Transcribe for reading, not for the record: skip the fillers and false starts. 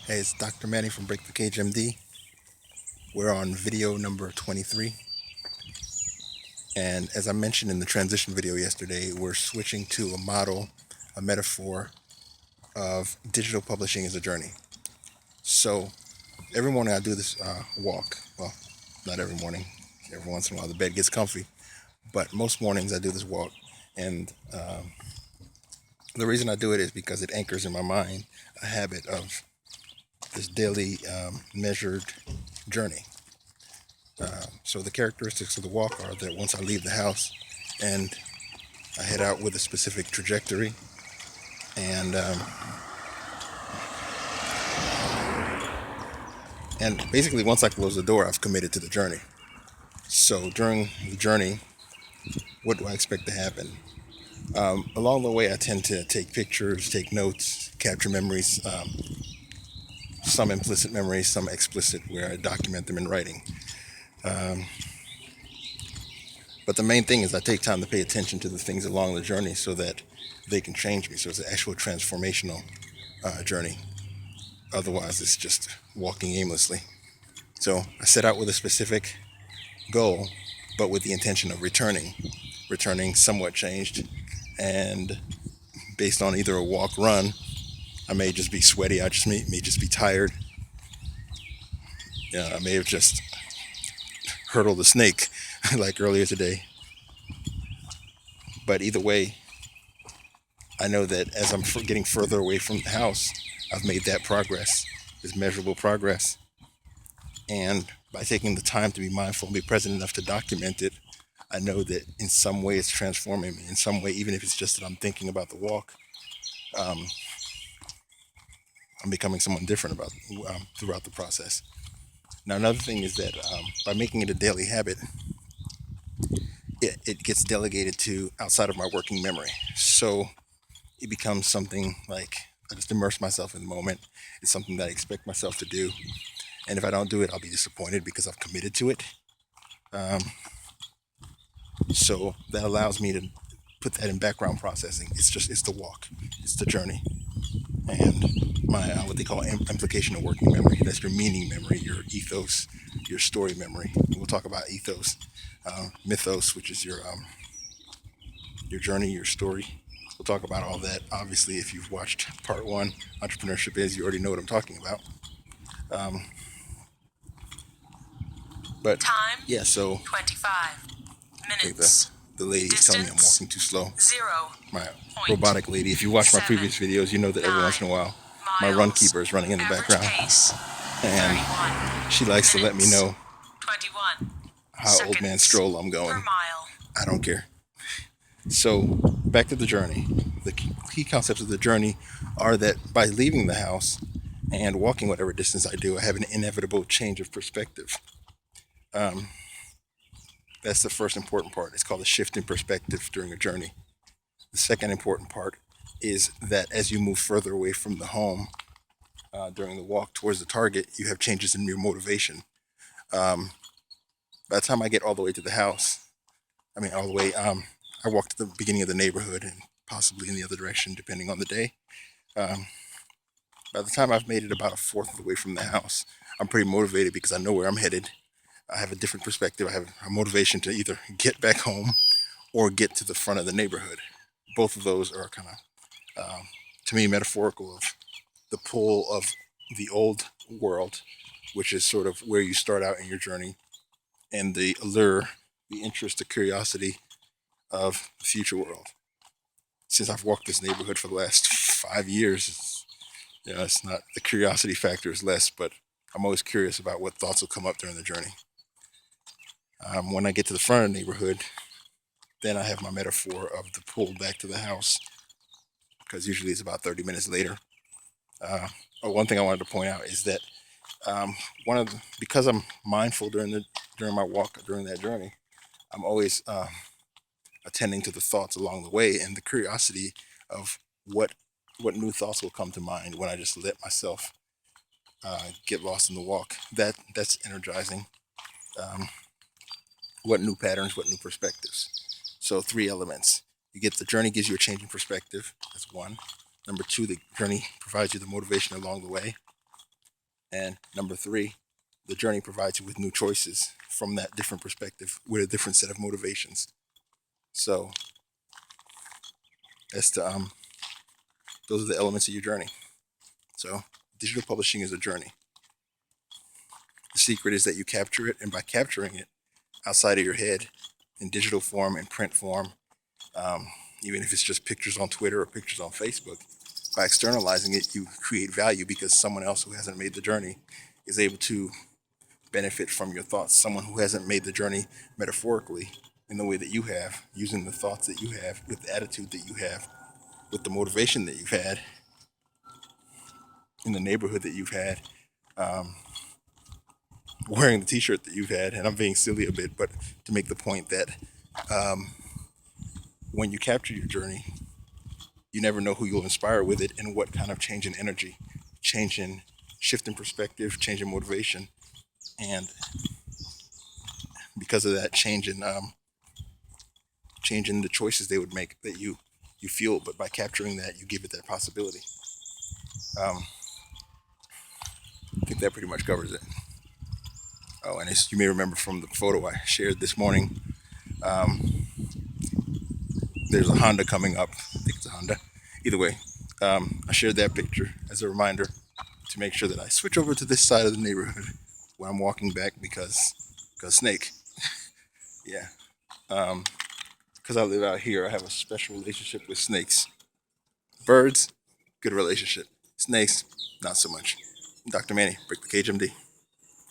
Hey, it's Dr. Manny from Break the Cage MD. We're on video number 23. And as I mentioned in the transition video yesterday, we're switching to a model, a metaphor of digital publishing as a journey. So every morning I do this walk. Well, not every morning. Every once in a while the bed gets comfy. But most mornings I do this walk. And the reason I do it is because it anchors in my mind a habit of this daily measured journey. So the characteristics of the walk are that once I leave the house and I head out with a specific trajectory, and and basically once I close the door, I've committed to the journey. So during the journey, what do I expect to happen? Along the way, I tend to take pictures, take notes, capture memories, some implicit memories, some explicit, where I document them in writing. Um, but the main thing is I take time to pay attention to the things along the journey so that they can change me. So it's an actual transformational journey. Otherwise, it's just walking aimlessly. So I set out with a specific goal, but with the intention of returning somewhat changed. And based on either a walk, run, I may just be sweaty. I just may just be tired. Yeah, I may have just hurdled a snake like earlier today. But either way, I know that as I'm getting further away from the house, I've made that progress, this measurable progress. And by taking the time to be mindful and be present enough to document it, I know that in some way it's transforming me. In some way, even if it's just that I'm thinking about the walk, um, I'm becoming someone different about throughout the process. Now, another thing is that by making it a daily habit, it gets delegated to outside of my working memory. So it becomes something like I just immerse myself in the moment. It's something that I expect myself to do. And if I don't do it, I'll be disappointed because I've committed to it. Um, so that allows me to put that in background processing. It's the walk, it's the journey, and my what they call implication of working memory. That's your meaning memory, your ethos, your story memory. We'll talk about ethos, mythos, which is your journey, your story. We'll talk about all that. Obviously, if you've watched part one, entrepreneurship is, you already know what I'm talking about. Um, but Time yeah, so 25 I think minutes. the lady is telling me I'm Distance walking too slow. 0 My point robotic lady. If you watch my 7 previous videos, you know that every once in a 9 while my run miles. keeper is running in the Average background, pace and 31 she likes to let me minutes. know 21 how old man seconds stroll I'm per going. mile. I don't care. So back to the journey. The key concepts of the journey are that by leaving the house and walking whatever distance I do, I have an inevitable change of perspective. Um, that's the first important part. It's called a shift in perspective during a journey. The second important part is that as you move further away from the home during the walk towards the target, you have changes in your motivation. Um, by the time I get all the way to the house, I mean, all the way, I walk to the beginning of the neighborhood and possibly in the other direction, depending on the day. Um, by the time I've made it about a fourth of the way from the house, I'm pretty motivated because I know where I'm headed. I have a different perspective. I have a motivation to either get back home or get to the front of the neighborhood. Both of those are kind of, to me, metaphorical of the pull of the old world, which is sort of where you start out in your journey, and the allure, the interest, the curiosity of the future world. Since I've walked this neighborhood for the last 5 years, it's not the curiosity factor is less, but I'm always curious about what thoughts will come up during the journey. When I get to the front of the neighborhood, then I have my metaphor of the pull back to the house, because usually it's about 30 minutes later. Uh, One thing I wanted to point out is that um, because I'm mindful during my walk during that journey, I'm always attending to the thoughts along the way and the curiosity of what new thoughts will come to mind when I just let myself get lost in the walk. That's energizing. Um, what new patterns, what new perspectives. So three elements. You get the journey gives you a change in perspective. That's one. Number two, the journey provides you the motivation along the way. And number three, the journey provides you with new choices from that different perspective with a different set of motivations. So that's those are the elements of your journey. So digital publishing is a journey. The secret is that you capture it, and by capturing it outside of your head in digital form and print form, um, even if it's just pictures on Twitter or pictures on Facebook, by externalizing it, you create value because someone else who hasn't made the journey is able to benefit from your thoughts. Someone who hasn't made the journey metaphorically in the way that you have, using the thoughts that you have, with the attitude that you have, with the motivation that you've had, in the neighborhood that you've had, um, wearing the T-shirt that you've had. And I'm being silly a bit, but to make the point that um, when you capture your journey, you never know who you'll inspire with it and what kind of change in energy, change in shift in perspective, change in motivation, and because of that change in the choices they would make that you feel. But by capturing that, you give it that possibility. Um, I think that pretty much covers it. Oh, and as you may remember from the photo I shared this morning, um, there's a Honda coming up. I think it's a Honda. Either way, I shared that picture as a reminder to make sure that I switch over to this side of the neighborhood when I'm walking back because snake. Yeah. Because I live out here, I have a special relationship with snakes. Birds, good relationship. Snakes, not so much. Dr. Manny, break the cage, MD.